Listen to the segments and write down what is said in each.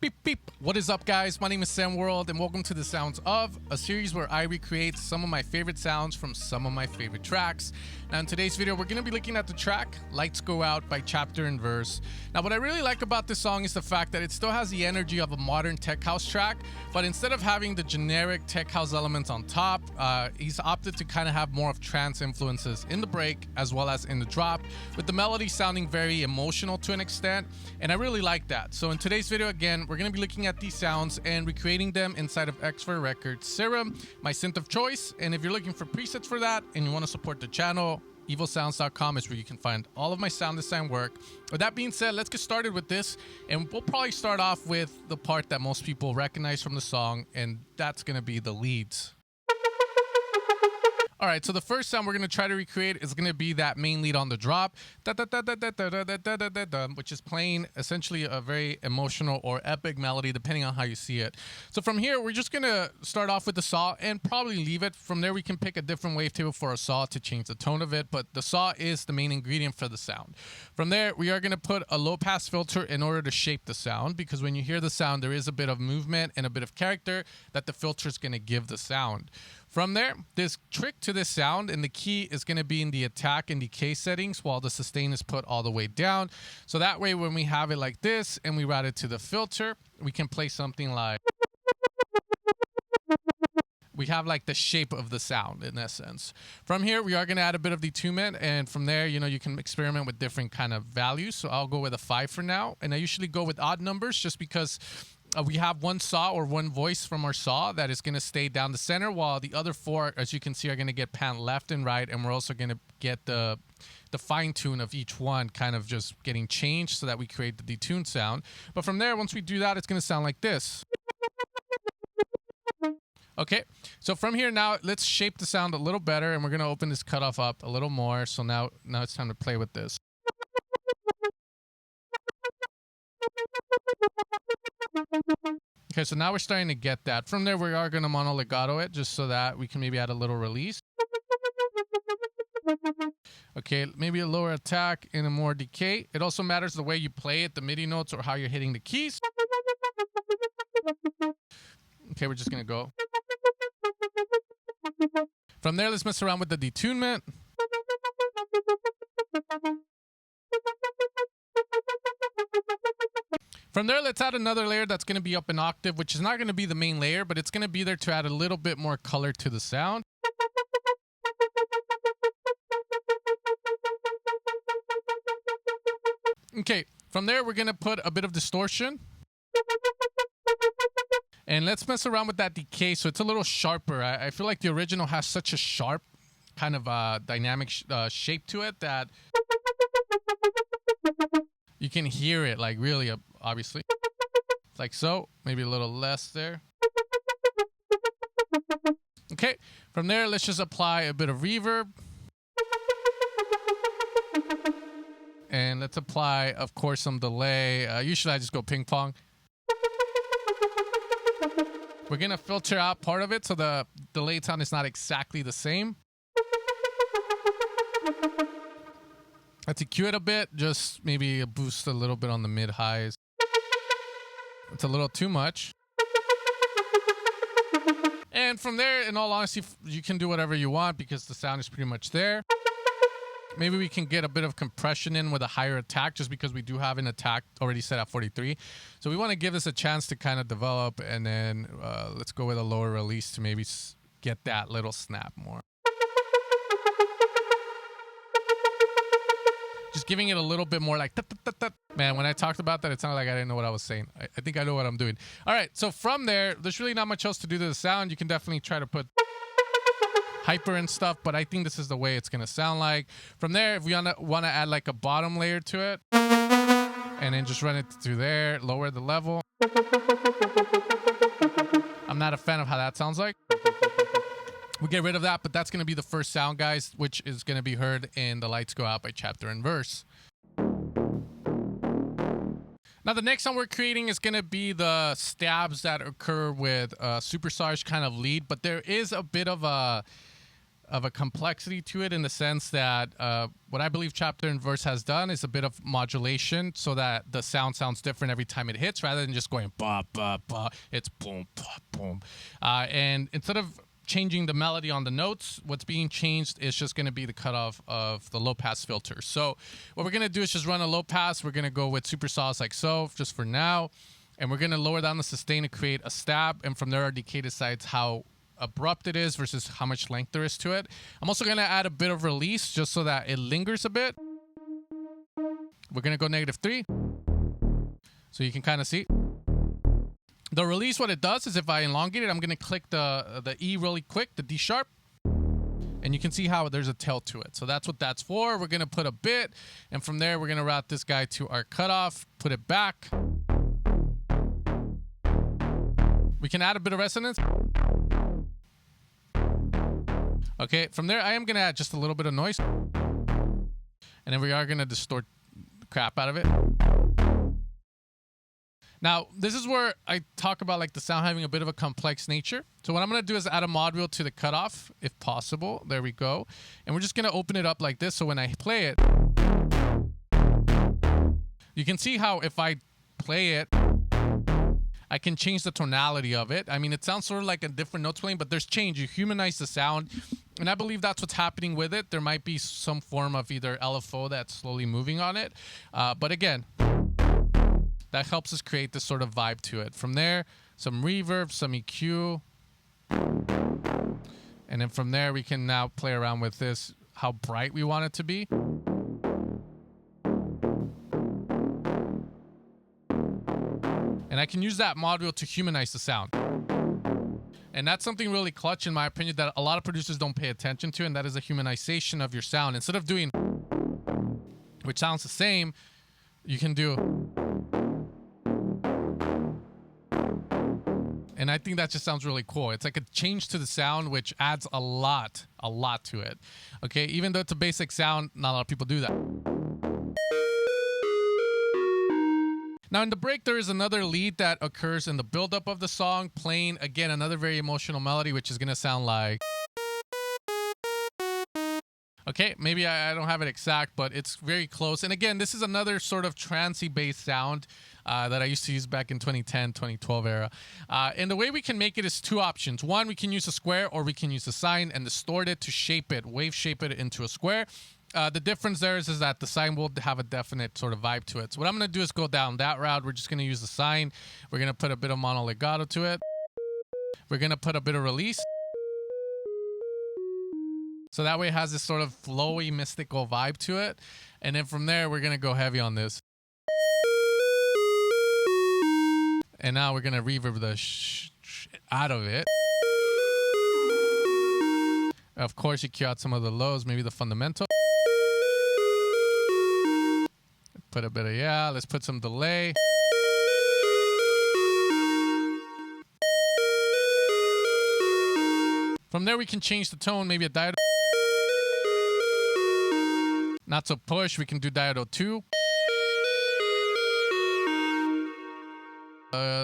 Beep beep. What is up, guys? My name is Sam World and welcome to the Sounds of, a series where I recreate some of my favorite sounds from some of my favorite tracks. Now in today's video we're going to be looking at the track Lights Go Out by Chapter and Verse. Now what I really like about this song is the fact that it still has the energy of a modern tech house track, but instead of having the generic tech house elements on top, he's opted to kind of have more of trance influences in the break as well as in the drop, with the melody sounding very emotional to an extent, and I really like that. So in today's video, again, we're going to be looking at these sounds and recreating them inside of Xfer Records Serum, my synth of choice. And if you're looking for presets for that and you want to support the channel, evilsounds.com is where you can find all of my sound design work. With that being said, let's get started with this, and we'll probably start off with the part that most people recognize from the song, and that's going to be the leads. All right, so the first sound we're going to try to recreate is going to be that main lead on the drop, which is playing essentially a very emotional or epic melody, depending on how you see it. So from here, we're just going to start off with the saw and probably leave it. From there, we can pick a different wavetable for a saw to change the tone of it, but the saw is the main ingredient for the sound. From there, we are going to put a low-pass filter in order to shape the sound, because when you hear the sound, there is a bit of movement and a bit of character that the filter is going to give the sound. From there, this trick to this sound, and the key is going to be in the attack and decay settings while the sustain is put all the way down. So that way, when we have it like this and we route it to the filter, we can play something like... we have like the shape of the sound in essence. From here, we are going to add a bit of detunement, and from there, you can experiment with different kind of values. So I'll go with a 5 for now, and I usually go with odd numbers just because we have one saw or one voice from our saw that is going to stay down the center, while the other 4, as you can see, are going to get panned left and right, and we're also going to get the fine tune of each one kind of just getting changed so that we create the detuned sound. But from there, once we do that, it's going to sound like this. Okay, so from here now, let's shape the sound a little better, and we're going to open this cutoff up a little more. So now it's time to play with this. Okay, so now we're starting to get that. From there, we are going to mono legato it just so that we can maybe add a little release. Okay, maybe a lower attack and a more decay. It also matters the way you play it, the MIDI notes, or how you're hitting the keys. Okay, we're just going to go. From there, let's mess around with the detunement. From there, let's add another layer that's going to be up an octave, which is not going to be the main layer, but it's going to be there to add a little bit more color to the sound. Okay, from there, we're going to put a bit of distortion. And let's mess around with that decay so it's a little sharper. I feel like the original has such a sharp kind of dynamic shape to it that you can hear it like really obviously. Like so, maybe a little less there. Okay, from there, let's just apply a bit of reverb. And let's apply, of course, some delay. Usually I just go ping pong. We're going to filter out part of it so the delayed sound is not exactly the same. Let's EQ it a bit, just maybe boost a little bit on the mid-highs. It's a little too much. And from there, in all honesty, you can do whatever you want because the sound is pretty much there. Maybe we can get a bit of compression in with a higher attack just because we do have an attack already set at 43. So we want to give this a chance to kind of develop, and then let's go with a lower release to maybe get that little snap more. Just giving it a little bit more like... Man, when I talked about that, it sounded like I didn't know what I was saying. I think I know what I'm doing. All right, so from there, there's really not much else to do to the sound. You can definitely try to put hyper and stuff, but I think this is the way it's going to sound like. From there, if we want to add like a bottom layer to it, and then just run it through there, lower the level. I'm not a fan of how that sounds like. We get rid of that, but that's going to be the first sound, guys, which is going to be heard in The Lights Go Out by Chapter and Verse. Now, the next sound we're creating is going to be the stabs that occur with supercharged kind of lead, but there is a bit of a of a complexity to it in the sense that what I believe chapter and verse has done is a bit of modulation so that the sound sounds different every time it hits rather than just going ba ba ba. It's boom ba boom, and instead of changing the melody on the notes, what's being changed is just going to be the cutoff of the low pass filter. So what we're going to do is just run a low pass. We're going to go with super sauce like so just for now, and we're going to lower down the sustain to create a stab, and from there our decay decides how abrupt it is versus how much length there is to it. I'm also going to add a bit of release just so that it lingers a bit. We're going to go -3 so you can kind of see the release. What it does is if I elongate it, I'm going to click the E really quick, the D sharp, and you can see how there's a tail to it. So that's what that's for. We're going to put a bit, and from there we're going to route this guy to our cutoff, put it back. We can add a bit of resonance. Okay, from there I am going to add just a little bit of noise, and then we are going to distort the crap out of it. Now, this is where I talk about like the sound having a bit of a complex nature. So what I'm going to do is add a mod wheel to the cutoff, if possible. There we go. And we're just going to open it up like this. So when I play it, you can see how if I play it, I can change the tonality of it. I mean, it sounds sort of like a different notes playing, but there's change. You humanize the sound. And I believe that's what's happening with it. There might be some form of either LFO that's slowly moving on it. But again, that helps us create this sort of vibe to it. From there, some reverb, some EQ. And then from there, we can now play around with this, how bright we want it to be. And I can use that mod wheel to humanize the sound. And that's something really clutch, in my opinion, that a lot of producers don't pay attention to, and that is a humanization of your sound. Instead of doing, which sounds the same, you can do. And I think that just sounds really cool. It's like a change to the sound, which adds a lot to it. Okay, even though it's a basic sound, not a lot of people do that. Now in the break, there is another lead that occurs in the buildup of the song, playing, again, another very emotional melody, which is going to sound like... Okay, maybe I don't have it exact, but it's very close. And again, this is another sort of trancey based sound that I used to use back in 2010, 2012 era. And the way we can make it is two options. One, we can use a square, or we can use a sine and distort it to shape it, wave shape it into a square. The difference there is that the sine will have a definite sort of vibe to it. So what I'm going to do is go down that route. We're just going to use the sine. We're going to put a bit of mono legato to it. We're going to put a bit of release. So that way it has this sort of flowy, mystical vibe to it. And then from there, we're going to go heavy on this. And now we're going to reverb the out of it. Of course, you cue out some of the lows, maybe the fundamental. Put a bit of, let's put some delay. From there, we can change the tone, maybe a diodo. Not so push, we can do diodo 2.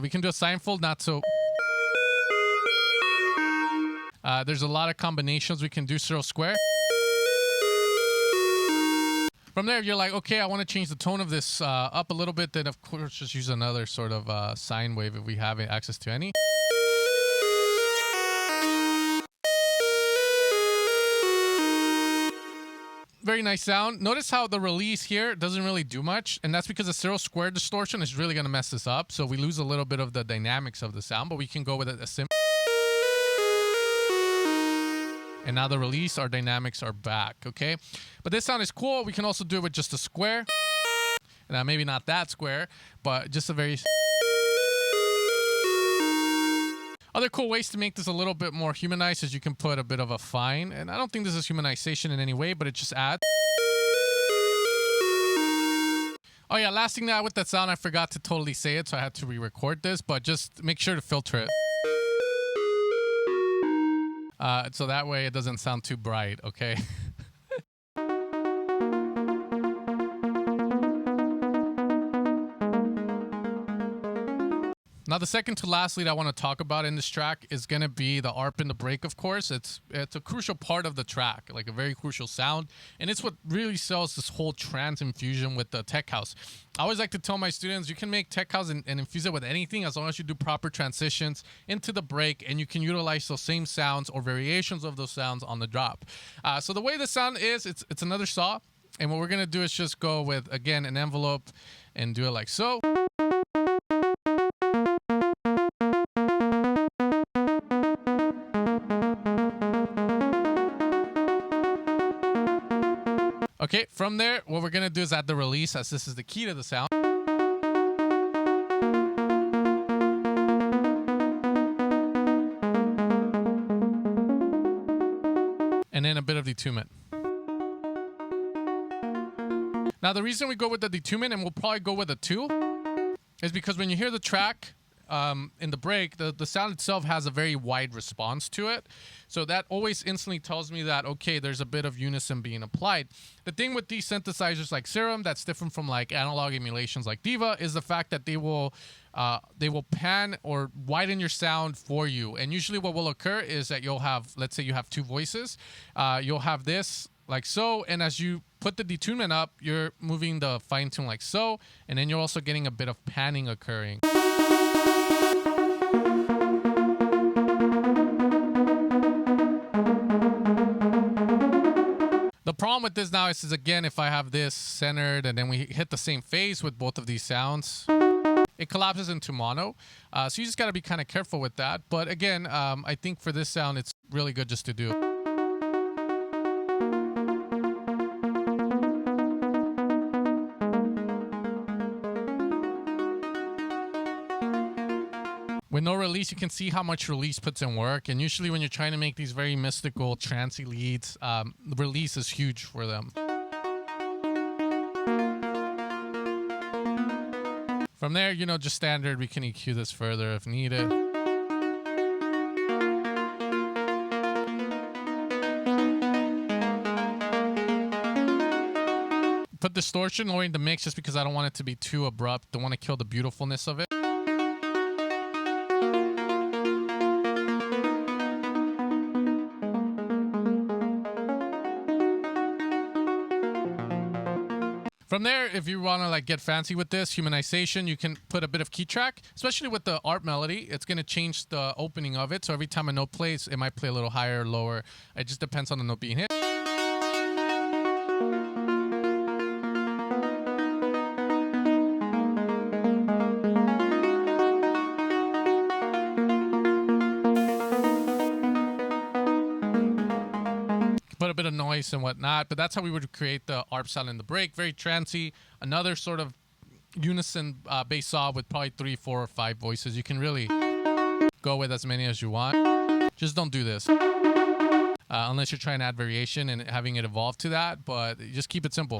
We can do a sine fold, not so. There's a lot of combinations we can do, zero square. From there, if you're like, okay, I want to change the tone of this up a little bit, then of course just use another sort of sine wave if we have access to any. Very nice sound. Notice how the release here doesn't really do much, and that's because the zero square distortion is really going to mess this up. So we lose a little bit of the dynamics of the sound, but we can go with a sim. And now the release, our dynamics are back, okay? But this sound is cool. We can also do it with just a square. And maybe not that square, but just a very... Other cool ways to make this a little bit more humanized is you can put a bit of a fine. And I don't think this is humanization in any way, but it just adds. Oh yeah, last thing now with that sound, I forgot to totally say it, so I had to re-record this, but just make sure to filter it. So that way it doesn't sound too bright, okay? Now, the second to last lead I want to talk about in this track is going to be the ARP and the break, of course. It's a crucial part of the track, like a very crucial sound. And it's what really sells this whole trance infusion with the tech house. I always like to tell my students, you can make tech house and infuse it with anything as long as you do proper transitions into the break, and you can utilize those same sounds or variations of those sounds on the drop. So the way the sound is, it's another saw. And what we're going to do is just go with, again, an envelope and do it like so. Okay, from there, what we're going to do is add the release, as this is the key to the sound. And then a bit of detunement. Now, the reason we go with the detunement, and we'll probably go with a 2, is because when you hear the track in the break, the sound itself has a very wide response to it. So that always instantly tells me that, okay, there's a bit of unison being applied. The thing with these synthesizers like Serum that's different from like analog emulations like Diva is the fact that they will pan or widen your sound for you. And usually what will occur is that you'll have, let's say you have 2 voices, you'll have this like so, and as you put the detunement up, you're moving the fine tune like so, and then you're also getting a bit of panning occurring. The problem with this now is again, if I have this centered and then we hit the same phase with both of these sounds, it collapses into mono. So you just got to be kind of careful with that. But again, I think for this sound, it's really good just to do. With no release, you can see how much release puts in work. And usually when you're trying to make these very mystical, trancey leads, the release is huge for them. From there, you know, just standard, we can EQ this further if needed. Put distortion lowering the mix just because I don't want it to be too abrupt. Don't want to kill the beautifulness of it. From there, if you want to like get fancy with this humanization, you can put a bit of key track, especially with the ARP melody. It's going to change the opening of it. So every time a note plays, it might play a little higher or lower. It just depends on the note being hit. Put a bit of noise and whatnot, but that's how we would create the ARP sound in the break. Very trancey. Another sort of unison bass saw with probably 3, 4, or 5 voices. You can really go with as many as you want. Just don't do this unless you're trying to add variation and having it evolve to that, but just keep it simple.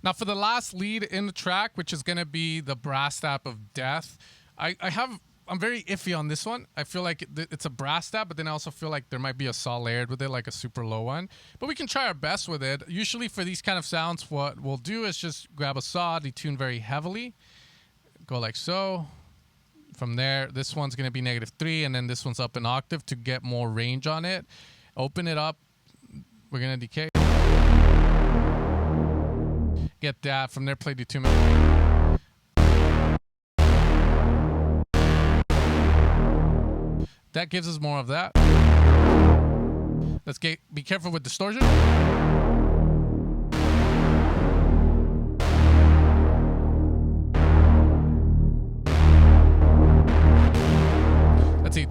Now for the last lead in the track, which is going to be the brass tap of death, I'm very iffy on this one. I feel like it's a brass tap, but then I also feel like there might be a saw layered with it, like a super low one. But we can try our best with it. Usually for these kind of sounds, what we'll do is just grab a saw, detune very heavily, go like so. From there, this one's going to be -3, and then this one's up an octave to get more range on it. Open it up. We're going to decay. Get that. From there, play detunement. That gives us more of that. Let's be careful with distortion. Let's see.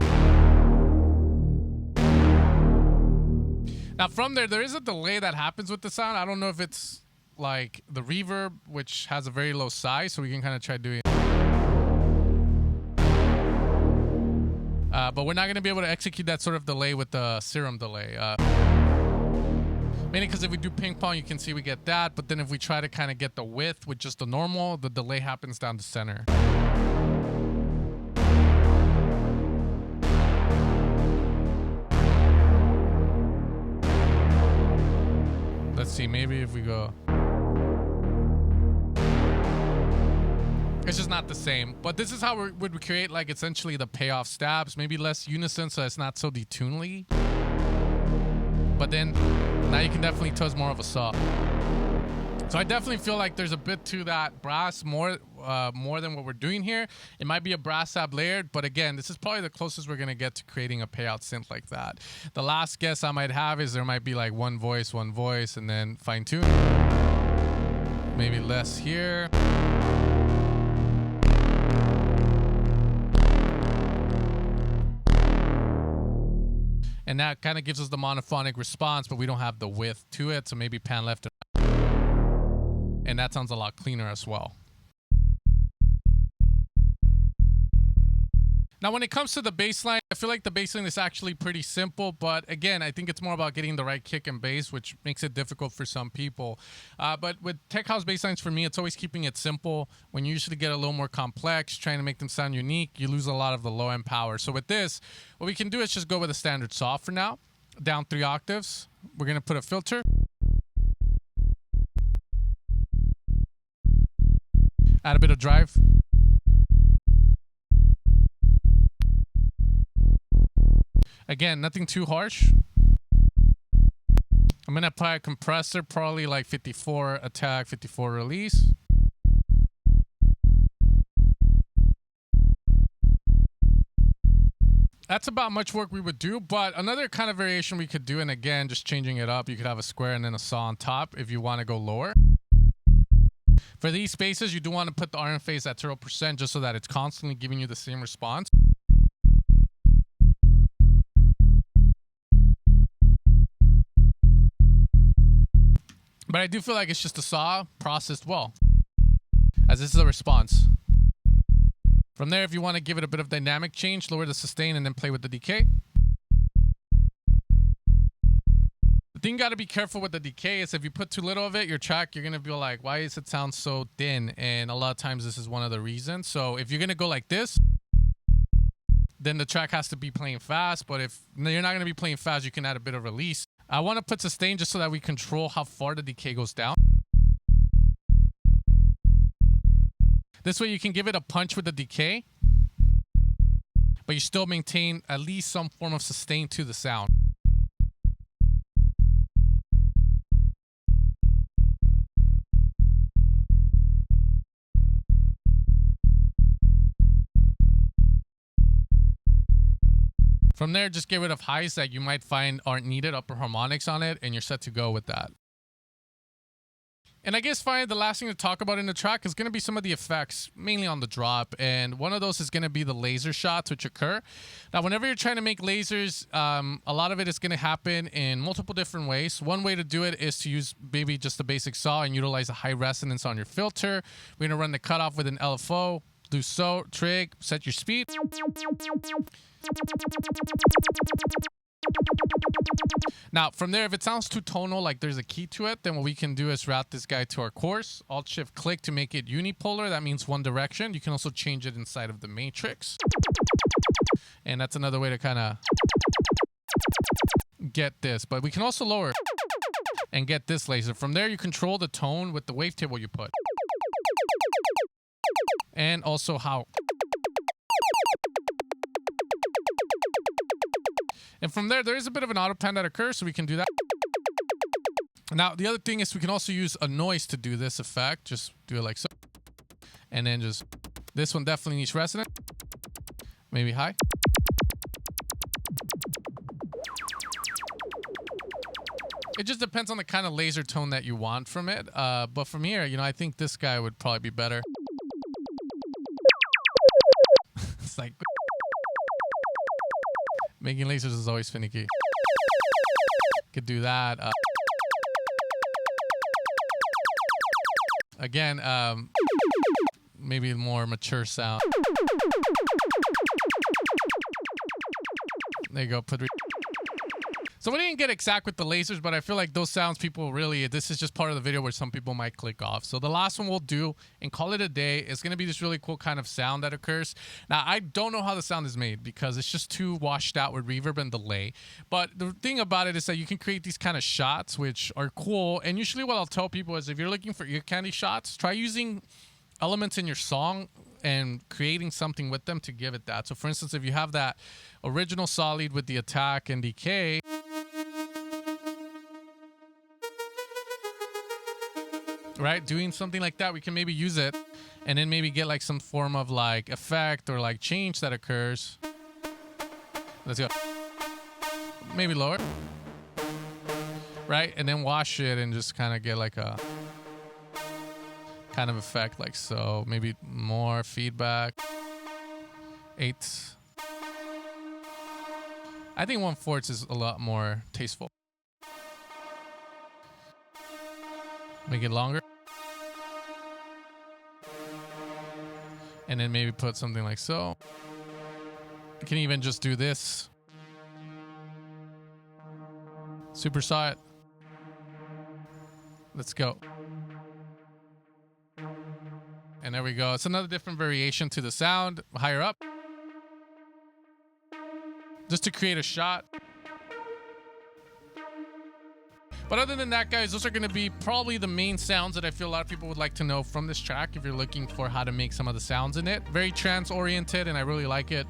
Now from there is a delay that happens with the sound. I don't know if it's like the reverb, which has a very low size, so we can kind of try doing it. But we're not going to be able to execute that sort of delay with the Serum delay. Mainly because if we do ping pong, you can see we get that. But then if we try to kind of get the width with just the normal, the delay happens down the center. Let's see, maybe if we go... It's just not the same. But this is how we would create like essentially the payoff stabs, maybe less unison so it's not so detunely. But then now you can definitely tell it's more of a saw. So I definitely feel like there's a bit to that brass more than what we're doing here. It might be a brass stab layered, but again, this is probably the closest we're gonna get to creating a payout synth like that. The last guess I might have is there might be like one voice, and then fine tune. Maybe less here. And that kind of gives us the monophonic response, but we don't have the width to it. So maybe pan left and right. And that sounds a lot cleaner as well. Now, when it comes to the bass line, I feel like the bass line is actually pretty simple. But again, I think it's more about getting the right kick and bass, which makes it difficult for some people. But with tech house bass lines, for me, it's always keeping it simple. When you usually get a little more complex, trying to make them sound unique, you lose a lot of the low end power. So with this, what we can do is just go with a standard saw for now, down 3 octaves. We're going to put a filter. Add a bit of drive. Again, nothing too harsh. I'm going to apply a compressor, probably like 54 attack, 54 release. That's about much work we would do, but another kind of variation we could do, and again, just changing it up, you could have a square and then a saw on top if you want to go lower. For these spaces, you do want to put the RN phase at 0% just so that it's constantly giving you the same response. But I do feel like it's just a saw processed well, as this is a response. From there, if you want to give it a bit of dynamic change, lower the sustain and then play with the decay. The thing you got to be careful with the decay is if you put too little of it, your track, you're going to be like, why does it sound so thin? And a lot of times this is one of the reasons. So if you're going to go like this, then the track has to be playing fast. But if you're not going to be playing fast, you can add a bit of release. I want to put sustain just so that we control how far the decay goes down. This way you can give it a punch with the decay, but you still maintain at least some form of sustain to the sound. From there, just get rid of highs that you might find aren't needed, upper harmonics on it, and you're set to go with that. And I guess finally, the last thing to talk about in the track is going to be some of the effects, mainly on the drop. And one of those is going to be the laser shots which occur. Now, whenever you're trying to make lasers, a lot of it is going to happen in multiple different ways. One way to do it is to use maybe just a basic saw and utilize a high resonance on your filter. We're going to run the cutoff with an LFO, do so, trig, set your speed. Now, from there, if it sounds too tonal, like there's a key to it, then what we can do is route this guy to our course. Alt-Shift-Click to make it unipolar. That means one direction. You can also change it inside of the matrix. And that's another way to kind of get this. But we can also lower and get this laser. From there, you control the tone with the wavetable you put. And also how. And from there is a bit of an auto pan that occurs, so we can do that. Now, the other thing is we can also use a noise to do this effect. Just do it like so. And then just, this one definitely needs resonant. Maybe high. It just depends on the kind of laser tone that you want from it. But from here, you know, I think this guy would probably be better. It's like... Making lasers is always finicky. Could do that. Again, maybe a more mature sound. There you go. So we didn't get exact with the lasers, but I feel like those sounds people really, this is just part of the video where some people might click off. So the last one we'll do and call it a day is going to be this really cool kind of sound that occurs. Now, I don't know how the sound is made because it's just too washed out with reverb and delay. But the thing about it is that you can create these kind of shots, which are cool. And usually what I'll tell people is if you're looking for ear candy shots, try using elements in your song and creating something with them to give it that. So for instance, if you have that original solid with the attack and decay, right, doing something like that, we can maybe use it and then maybe get like some form of like effect or like change that occurs. Let's go. Maybe lower, right? And then wash it and just kind of get like a kind of effect like so. Maybe more feedback. 8. I think 1/4 is a lot more tasteful. Make it longer. And then maybe put something like so. You can even just do this. Supersaw it. Let's go. And there we go. It's another different variation to the sound. Higher up. Just to create a shot. But other than that, guys, those are going to be probably the main sounds that I feel a lot of people would like to know from this track if you're looking for how to make some of the sounds in it. Very trance oriented, and I really like it.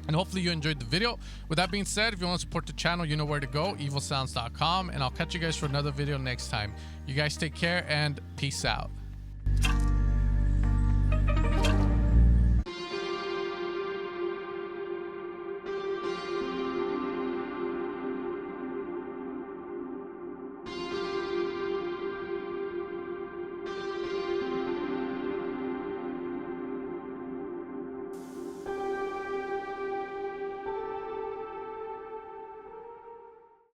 And hopefully you enjoyed the video. With that being said, if you want to support the channel, you know where to go, evilsounds.com. And I'll catch you guys for another video next time. You guys take care and peace out.